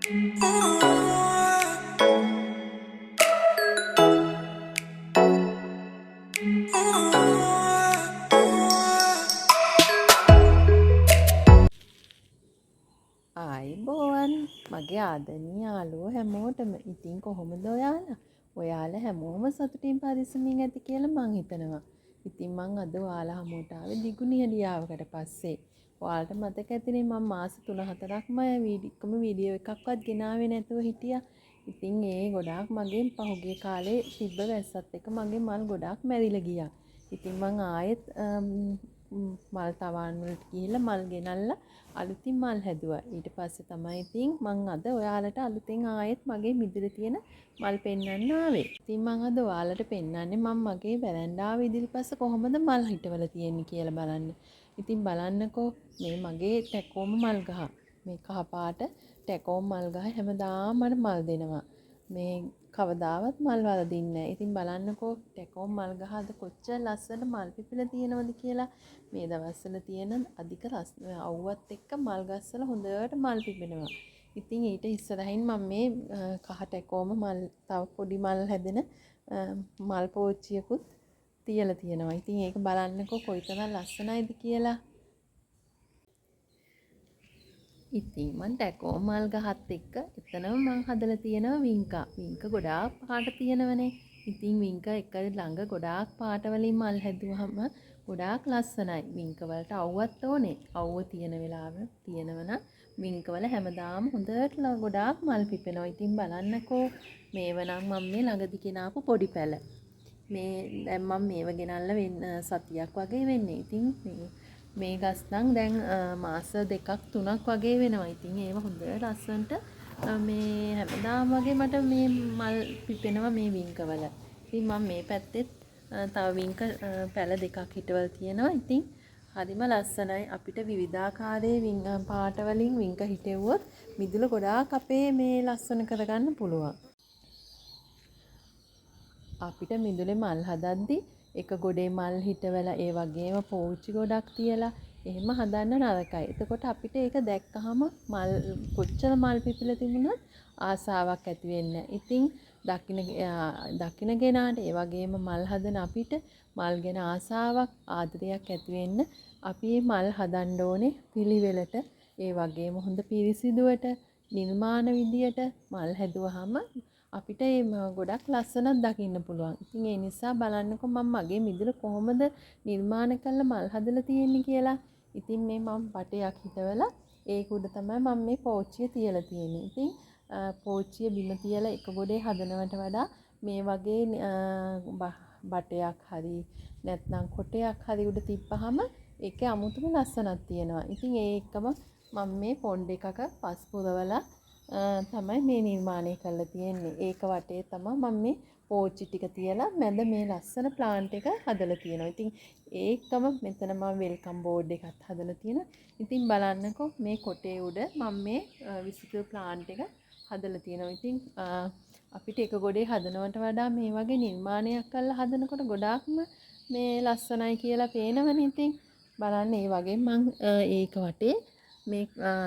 ආයිබෝවන් මගේ ආදරණීය යාළුවෝ හැමෝටම. ඉතින් කොහොමද ඔයාලා? ඔයාලා හැමෝම සතුටින් පරිස්සමින් ඇති කියලා මං හිතනවා. ඉතින් මං අද ඔයාලා හමුවට ආවේ දිගු නිහඬියාවකට පස්සේ. ඔයාලට මතක ඇතිනේ මම මාස 3-4ක්ම එකම වීඩියෝ එකක්වත් ගෙනාවේ නැතුව හිටියා. ඉතින් ඒ ගොඩාක් මගේ පහුගිය කාලේ තිබ්බ වැස්සත් එක්ක මගේ මල් ගොඩාක් මැරිලා ගියා. ඉතින් මං ආයෙත් මල් තවාන් වලට ගිහිල්ලා මල් ගෙනල්ලා අලුතින් මල් හැදුවා. ඊට පස්සේ තමයි ඉතින් මං අද ඔයාලට අලුතෙන් ආයෙත් මගේ මිදුලේ තියෙන මල් පෙන්වන්න ආවේ. ඉතින් මං අද ඔයාලට පෙන්වන්නේ මම මගේ වැරැන්ඩාවේ ඉදිරිපස්ස කොහොමද මල් හිටවල තියෙන්නේ කියලා බලන්න. ඉතින් බලන්නකෝ මේ මගේ ටැකෝම මල් ගහ. මේ කහපාට ටැකෝම මල් ගහ හැමදාම මට මල් දෙනවා. මේ කවදාවත් මල් වලදින්නේ නැහැ. ඉතින් බලන්නකෝ ටැකෝම මල් ගහ අද කොච්චර ලස්සන මල් පිපිලා තියෙනවද කියලා. මේ දවස්වල තියෙන අධික අවුවත් එක්ක මල් ගස්වල හොඳට මල් පිපෙනවා. ඉතින් ඊට ඉස්සරහින් මම මේ කහ ටැකෝම මල් තව පොඩි මල් හැදෙන මල් පෝච්චියකුත් තියලා තියෙනවා. ඉතින් ඒක බලන්නකෝ කොයිතරම් ලස්සනයිද කියලා. ඉතින් මං ටැකෝම මල් ගහත් එක්ක එතනම මං හදලා තියෙනවා වින්කා. වින්කා ගොඩාක් පාට තියෙනවනේ. ඉතින් වින්කා එක ළඟ ගොඩාක් පාට වලින් මල් හැදුවහම ගොඩාක් ලස්සනයි. වින්ක වලට අවුවත් ඕනේ. අවුව තියෙන වෙලාව තියෙනවනම් වින්ක වල හැමදාම හොඳට ගොඩාක් මල් පිපෙනවා. ඉතින් බලන්නකෝ මේව නම් මම මේ ළඟදි ගෙනාපු පොඩි පැල. මේ දැන් මම මේව ගෙනල්ලා සතියක් වගේ වෙන්නේ. ඉතින් මේ ගස් නම් දැන් මාස 2-3ක් වගේ වෙනවා. ඉතින් ඒව හොඳ ලස්සනට මේ හැමදාම වගේ මට මේ මල් පිපෙනවා මේ වින්ක වල. ඉතින් මම මේ පැත්තෙත් තව වින්ක පැල දෙකක් හිටවල තියෙනවා. ඉතින් හරිම ලස්සනයි. අපිට විවිධාකාරයේ පාට වලින් වින්ක හිටෙව්වොත් මිදුල ගොඩාක් අපේ මේ ලස්සන කරගන්න පුළුවන්. අපිට මිදුලේ මල් හදද්දි එක ගොඩේ මල් හිටවලා ඒ වගේම පෝච්චි ගොඩක් තියලා එහෙම හදන්න නරකයි. එතකොට අපිට ඒක දැක්කහම මල් කොච්චර මල් පිපිලා තිබුණත් ආසාවක් ඇති වෙන්නේ නැහැ. ඉතින් දකින්න ගෙනාට ඒ වගේම මල් හදන අපිට මල් ගැන ආසාවක් ආදරයක් ඇති වෙන්න අපි මල් හදන්න ඕනේ පිළිවෙලට. ඒ වගේම හොඳ පිරිසිදුවට නිර්මාණ විදියට මල් හැදුවහම අපිට ගොඩක් ලස්සනක් දකින්න පුළුවන්. ඉතින් ඒ නිසා බලන්නකෝ මම මගේ මිදුල කොහොමද නිර්මාණ කරලා මල් හදලා තියෙන්නේ කියලා. ඉතින් මේ මම බටයක් හිටවලා ඒක උඩ තමයි මම මේ පෝච්චිය තියලා තියෙන්නේ. ඉතින් පෝච්චිය බිම තියලා එක ගොඩේ හදනවට වඩා මේ වගේ බටයක් හරි නැත්නම් කොටයක් හරි උඩ තිබ්බහම ඒකේ අමුතුම ලස්සනක් තියෙනවා. ඉතින් ඒකම මම මේ පොණ්ඩ එකක පස් පුරවලා තමයි මේ නිර්මාණය කරලා තියෙන්නේ. ඒක වටේ තමයි මම මේ පෝච්චි ටික තියලා මැද මේ ලස්සන ප්ලාන්ට් එක හදලා තියෙනවා. ඉතින් ඒකම මෙතන මම වෙල්කම් බෝඩ් එකත් හදලා තියෙනවා. ඉතින් බලන්නකෝ මේ කොටේ උඩ මම මේ විසිකල් ප්ලාන්ට් එක හදලා තියෙනවා. ඉතින් අපිට එක ගොඩේ හදනවට වඩා මේ වගේ නිර්මාණයක් කරලා හදනකොට ගොඩාක්ම මේ ලස්සනයි කියලා පේනවනේ. ඉතින් බලන්න ඒ වගේ මම ඒක වටේ මේ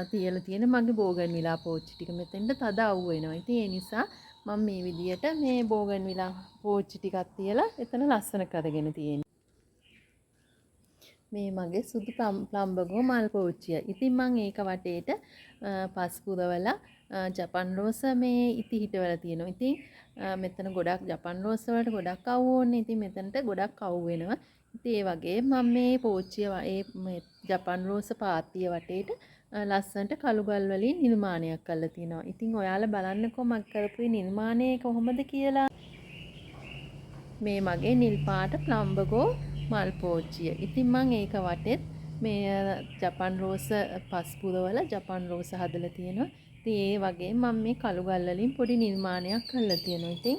තියලා තියෙන මගේ බෝගන් විලා පෝච්චි ටික මෙතෙන්ට තද අවු වෙනවා. ඉතින් ඒ නිසා මම මේ විදියට මේ බෝගන් විලා පෝච්චි ටිකක් තියලා එතන ලස්සන කරගෙන තියෙනවා. මේ මගේ සුදු ප්ලම්බගෝ මල් පෝච්චිය. ඉතින් මම ඒක වටේට පස් පුරවලා ජපන් රෝස මේ ඉති හිටවලා තියෙනවා. ඉතින් මෙතන ගොඩක් ජපන් රෝස වලට ගොඩක් අවු ඕනේ. ඉතින් මෙතනට ගොඩක් අවු වෙනවා. ඉතින් ඒ වගේ මම මේ පෝච්චිය මේ ජපන් රෝස පාත්තිය වටේට ලස්සනට කළු ගල් වලින් නිර්මාණයක් කරලා තිනවා. ඉතින් ඔයාලා බලන්නකෝ මම කරපු නිර්මාණය කොහොමද කියලා. මේ මගේ නිල් පාට ප්ලම්බගෝ මල් පෝච්චිය. ඉතින් මම ඒක වටෙත් මේ ජපන් රෝස පස් පුරවල ජපන් රෝස හදලා තියෙනවා. ඉතින් ඒ වගේ මම මේ කළු ගල් වලින් පොඩි නිර්මාණයක් කරලා තියෙනවා. ඉතින්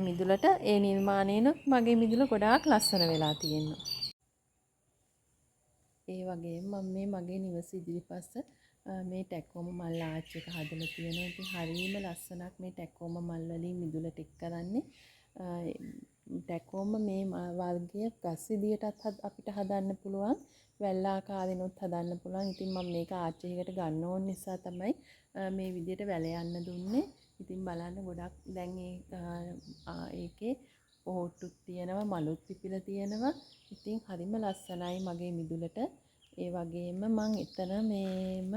මිදුලට ඒ නිර්මාණයනොත් මගේ මිදුල ගොඩාක් ලස්සන වෙලා තියෙනවා. ඒ වගේම මම මේ මගේ නිවස ඉදිරිපස්ස මේ ටැකෝම මල් ආච්චි එක හදලා තියෙනවා. ඉතින් හරියම ලස්සනක් මේ ටැකෝම මල් වලින් මිදුලට එක් කරන්නේ. ටැකෝම මේ වර්ගයේ ගස් විදියටත් අපිට හදන්න පුළුවන්. වැල්ලාකාරෙනුත් හදන්න පුළුවන්. ඉතින් මම මේක ආච්චියකට ගන්න ඕන නිසා තමයි මේ විදිහට වැල යන්න දුන්නේ. ඉතින් බලන්න ගොඩක් දැන් ඒකේ පොහොට්ටුත් තියෙනවා, මලුත් පිපිලා තියෙනවා. ඉතින් හරිම ලස්සනයි මගේ මිදුලට. ඒ වගේම මං එතන මේම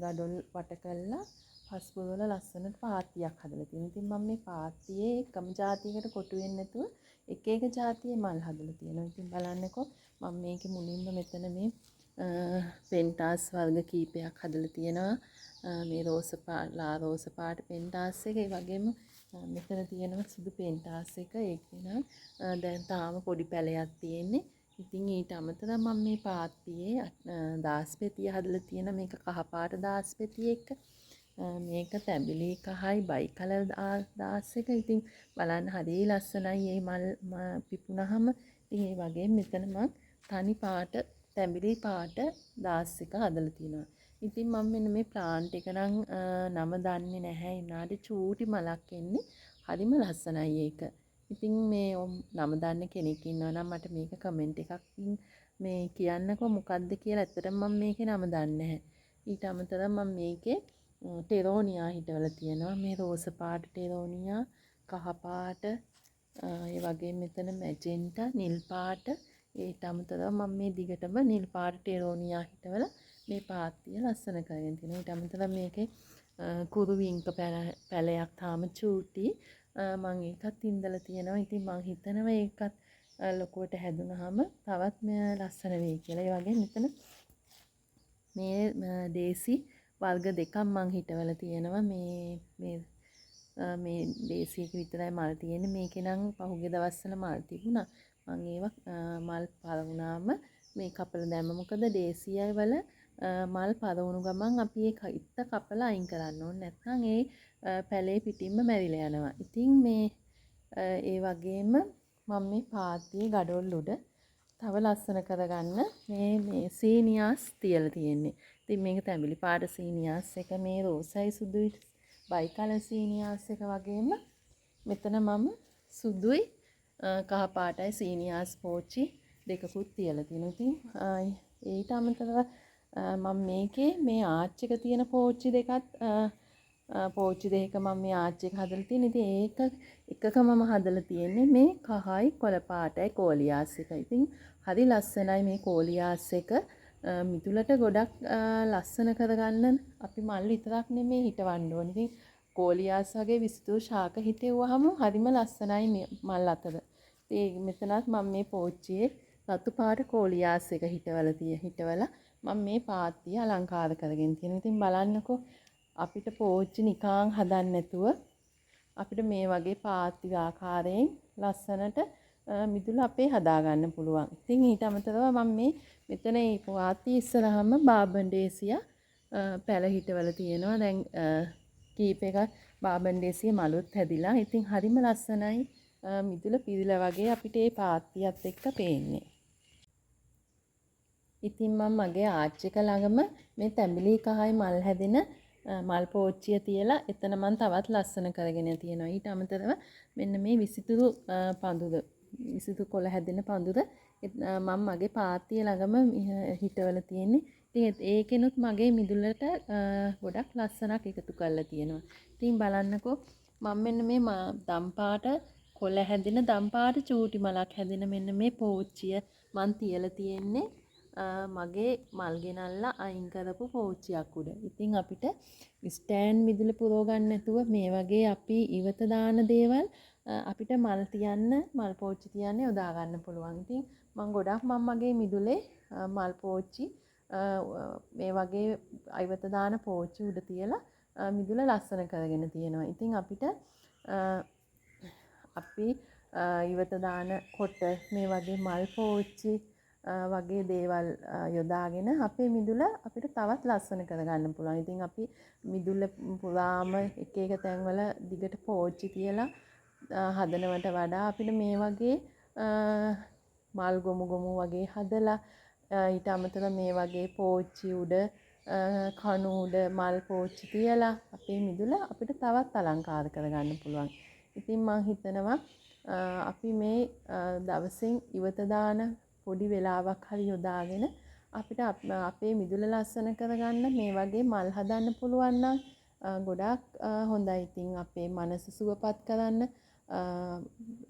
ගඩොල් වට කළා පස්පුරවල ලස්සනට පාත්තියක් හදලා තියෙනවා. ඉතින් මම මේ පාත්තියේ එකම જાතියකට කොටු වෙන්නේ නැතුව එක එක જાතියේ මල් හදලා තියෙනවා. ඉතින් බලන්නකෝ මම මේකේ මුලින්ම මෙතන මේ පෙන්ටාස් වර්ග කීපයක් හදලා තියෙනවා. මේ රෝස පාට පෙන්ටාස් එක, ඒ වගේම මෙතන තියෙනවා සුදු පෙන්ටාස් එක. ඒක නම් දැන් තාම පොඩි පැලයක් තියෙන්නේ. ඉතින් ඊට අමතරව මම මේ පාත්තියේ දාස්පෙතිය හදලා තියෙන මේක කහපාට දාස්පෙතිය එක. මේක තැඹිලි කහයි බයි කලර් දාස් එක. ඉතින් බලන්න හරිය ලස්සනයි මේ මල් පිපුණාම. ඉතින් ඒ වගේ මෙතන මම තනි පාට තැඹිලි පාට දාස් එක හදලා තියෙනවා. ඉතින් මම මෙන්න මේ ප්ලාන්ට් එක නම දන්නේ නැහැ. ඉනාට චූටි මලක් එන්නේ. හරිම ලස්සනයි ඒක. ඉතින් මේ නම දන්න කෙනෙක් ඉන්නවා නම් මට මේක කමෙන්ට් එකක් මේ කියන්නකෝ මොකක්ද කියලා. ඇත්තටම මම මේකේ නම දන්නේ නැහැ. ඊට අමතරව මම මේකේ ටෙරෝනියා හිටවලා තියෙනවා. මේ රෝස පාට ටෙරෝනියා, කහ පාට, ඒ වගේ මෙතන මැජෙන්ටා, නිල් පාට. ඊට අමතරව මම මේ දිගටම නිල් පාට ටෙරෝනියා හිටවලා මේ පාත්තිය ලස්සන කරගෙන තියෙනවා. ඊට අමතරව මේකේ කුරුවිංක පැලයක් තාම චූටි. මම ඒකත් ඉඳලා තියෙනවා. ඉතින් මම හිතනවා ඒකත් ලොකුවට හැදුනහම තවත් ලස්සන වෙයි කියලා. ඒ වගේ මෙතන මේ දේසි වර්ග දෙකක් මම හිටවලා තියෙනවා. මේ දේසි එක විතරයි මල් තියෙන්නේ. මේකේ නම් පහුගිය දවස්වල මල් තිබුණා. මම ඒවා මල් පරවුනාම මේ කපලා දැම්ම. මොකද දේසිය වල මල් පරවුණු ගමන් අපි ඒ ඉත්ත කපලා අයින් කරන්න ඕනේ. නැත්නම් ඒ පැලේ පිටින්ම මැරිලා යනවා. ඉතින් මේ ඒ වගේම මම මේ පාත්තියේ ගඩොල් උඩ තව ලස්සන කරගන්න මේ සීනියාස් තියලා තියෙන්නේ. ඉතින් මේක තැඹිලි පාට සීනියාස් එක, මේ රෝසයි සුදුයි බයි කලර් සීනියාස් එක වගේම මෙතන මම සුදුයි කහ පාටයි සීනියාස් පෝච්චි දෙකකුත් තියලා තියෙනවා. ඉතින් ඊට අමතරව මම මේකේ මේ ආච් එක තියෙන පෝච්චි දෙකත් පෝච්චි දෙක මම මේ ආච් එක හදලා තියෙන. ඉතින් ඒක එකක මම හදලා තියෙන්නේ මේ කහයි කොළ පාටයි කෝලියාස් එක. ඉතින් හරි ලස්සනයි මේ කෝලියාස් එක. මිදුලට ගොඩක් ලස්සන කරගන්න අපි මල් විතරක් නෙමේ හිටවන්න ඕනේ. ඉතින් කෝලියාස් වගේ විසිතුරු ශාක හිටෙව්වහම හරිම ලස්සනයි මල් අතර. ඉතින් මෙතනත් මම මේ පෝච්චියේ රතු පාට කෝලියාස් එක හිටවලා මම මේ පාත්තිය අලංකාර කරගෙන තියෙනවා. ඉතින් බලන්නකෝ අපිට පෝච්චි නිකං හදන්න නැතුව අපිට මේ වගේ පාත්ති ආකාරයෙන් ලස්සනට මිදුල අපේ හදාගන්න පුළුවන්. ඉතින් ඊට අමතරව මම මේ මෙතන මේ පාත්ති ඉස්සරහම බාබන්ඩේසියා පැල හිටවල තියෙනවා. දැන් කීප එකක් බාබන්ඩේසියා මලුත් හැදිලා. ඉතින් හරිම ලස්සනයි මිදුල පිරිලා වගේ අපිට මේ පාත්තියත් එක්ක පේන්නේ. ඉතින් මම මගේ ආච් එක ළඟම මේ තැඹිලි කහයි මල් හැදෙන මල් පෝච්චිය තියලා එතන මම තවත් ලස්සන කරගෙන තියෙනවා. ඊට අමතරව මෙන්න මේ විසිතුරු කොළ හැදෙන පඳුර මම මගේ පාත්තිය ළඟම හිටවලා තියෙන්නේ. ඉතින් ඒකෙනුත් මගේ මිදුලට ගොඩක් ලස්සනක් එකතු කරලා තියෙනවා. ඉතින් බලන්නකෝ මම මෙන්න මේ දම්පාට කොළ හැදෙන දම්පාට චූටි මලක් හැදෙන මෙන්න මේ පෝච්චිය මම තියලා තියෙන්නේ මගේ මල් ගෙනල්ලා අයින් කරපු පෝච්චියක් උඩ. ඉතින් අපිට ස්ටෑන්ඩ් මිදුල පුරව ගන්න නැතුව මේ වගේ අපි ඉවත දාන දේවල් අපිට මල් තියන්න මල් පෝච්චි තියන්න යොදා ගන්න පුළුවන්. ඉතින් මම ගොඩක් මගේ මිදුලේ මල් පෝච්චි මේ වගේ ඉවත දාන පෝච්චි උඩ තියලා මිදුල ලස්සන කරගෙන තියෙනවා. ඉතින් අපිට අපි ඉවත දාන කොට මේ වගේ මල් පෝච්චි වගේ දේවල් යොදාගෙන අපේ මිදුල අපිට තවත් ලස්සන කරගන්න පුළුවන්. ඉතින් අපි මිදුල පුරාම එක එක තැන්වල දිගට පෝච්චි තියලා හදනවට වඩා අපිට මේ වගේ මල් ගොමු වගේ හදලා ඊට අමතරව මේ වගේ පෝච්චි උඩ කණු උඩ මල් පෝච්චි තියලා අපේ මිදුල අපිට තවත් අලංකාර කරගන්න පුළුවන්. ඉතින් මම හිතනවා අපි මේ දවසින් ඉවත දාන පොඩි වෙලාවක් හරි යොදාගෙන අපිට අපේ මිදුල ලස්සන කරගන්න මේ වගේ මල් හදන්න පුළුවන් නම් ගොඩාක් හොඳයි. ඉතින් අපේ මනස සුවපත් කරන්න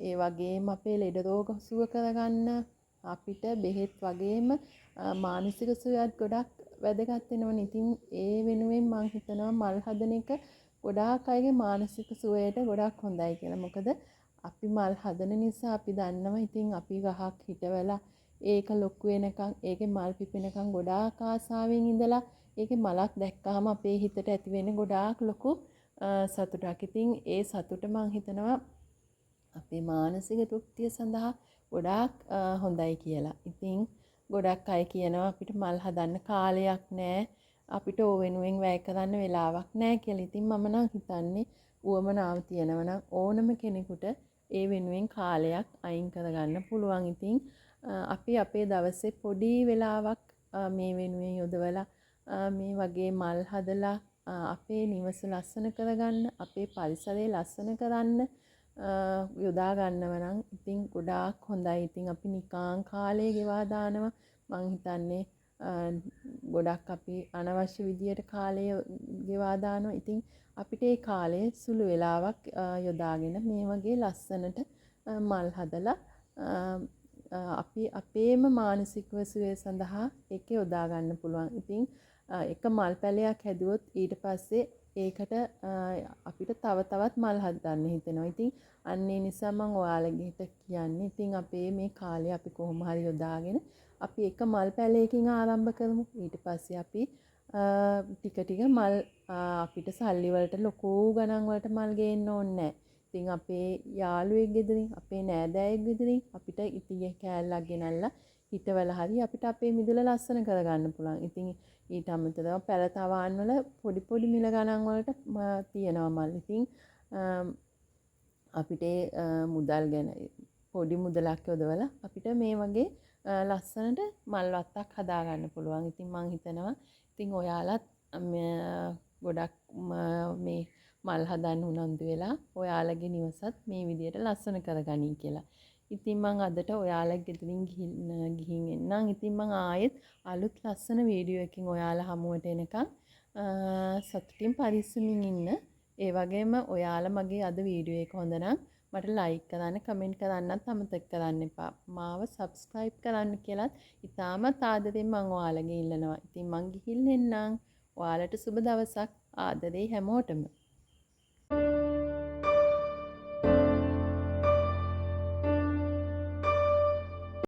ඒ වගේම අපේ ලෙඩ රෝග සුව කරගන්න අපිට බෙහෙත් වගේම මානසික සුවයත් ගොඩක් වැදගත් වෙනවනේ. ඉතින් ඒ වෙනුවෙන් මම හිතනවා මල් හදන එක ගොඩාක් අයගේ මානසික සුවයට ගොඩක් හොඳයි කියලා. මොකද අපි මල් හදන නිසා අපි දන්නවා ඉතින් අපි ගහක් හිටවලා ඒක ලොකු වෙනකන් ඒකේ මල් පිපෙනකන් ගොඩාක් ආසාවෙන් ඉඳලා ඒකේ මලක් දැක්කහම අපේ හිතට ඇති වෙන ගොඩාක් ලොකු සතුටක්. ඉතින් ඒ සතුට මම හිතනවා අපේ මානසික තෘප්තිය සඳහා ගොඩාක් හොඳයි කියලා. ඉතින් ගොඩක් අය කියනවා අපිට මල් හදන්න කාලයක් නැහැ. අපිට ඕ වෙනුවෙන් වැය කරන්න වෙලාවක් නැහැ කියලා. ඉතින් මම නම් හිතන්නේ උවමනාව තියෙනවා නම් ඕනම කෙනෙකුට ඒ වෙනුවෙන් කාලයක් අයින් කරගන්න පුළුවන්. ඉතින් අපි අපේ දවසේ පොඩි වෙලාවක් මේ වෙනුවෙන් යොදවලා මේ වගේ මල් හදලා අපේ නිවස ලස්සන කරගන්න, අපේ පරිසරය ලස්සන කරන්න යොදා ගන්නව නම් ඉතින් ගොඩාක් හොඳයි. ඉතින් අපි නිකාං කාලය ගෙවා දානවා. මං හිතන්නේ ගොඩක් අපි අනවශ්‍ය විදියට කාලය ගෙවා දානවා. ඉතින් අපිට ඒ කාලය සුළු වෙලාවක් යොදාගෙන මේ වගේ ලස්සනට මල් හදලා අපි අපේම මානසික සුවය සඳහා ඒක යොදා ගන්න පුළුවන්. ඉතින් එක මල් පැලයක් හැදුවොත් ඊට පස්සේ ඒකට අපිට තව තවත් මල් හදන්න හිතෙනවා. ඉතින් අන්න ඒ නිසා මම ඔයාලගෙට කියන්නේ ඉතින් අපේ මේ කාලය අපි කොහොම හරි යොදාගෙන අපි එක මල් පැලයකින් ආරම්භ කරමු. ඊට පස්සේ අපි ටික ටික මල් අපිට සල්ලි වලට ලොකු ගණන් වලට මල් ගේන්න ඕනේ නැහැ. ඉතින් අපේ යාළුවෙක් ගෙදරින් අපේ නෑදෑයෙක් ගෙදරින් අපිට ඉතිගේ කෑල්ලක් ගෙනල්ලා හිටවල හරි අපිට අපේ මිදුල ලස්සන කරගන්න පුළුවන්. ඉතින් ඊට අමතරව පැලතවාන් වල පොඩි පොඩි මිල ගණන් වලට තියෙනවා මල්. ඉතින් අපිට මුදල් ගැන පොඩි මුදලක් යොදවලා අපිට මේ වගේ ලස්සනට මල් වත්තක් හදා ගන්න පුළුවන්. ඉතින් මම හිතනවා ඉතින් ඔයාලත් ගොඩක් මේ මල් හදන්න උනන්දු වෙලා ඔයාලගේ නිවසත් මේ විදියට ලස්සන කරගනී කියලා. ඉතින් මම අදට ඔයාලා ගෙදරින් ගිහින් එන්නම්. ඉතින් මම ආයෙත් අලුත් ලස්සන වීඩියෝ එකකින් ඔයාලා හමුවට එනකන් සතුටින් පරිස්සමින් ඉන්න. ඒ වගේම ඔයාලා මගේ අද වීඩියෝ එක හොඳ නම් මට ලයික් කරන්න, කමෙන්ට් කරන්නත් අමතක කරන්න එපා. මාව සබ්ස්ක්‍රයිබ් කරන්න කියලාත් ඉතාමත් ආදරෙන් මම ඔයාලගෙන් ඉල්ලනවා. ඉතින් මං ගිහින් එන්නම්. ඔයාලට සුබ දවසක්. ආදරේ හැමෝටම.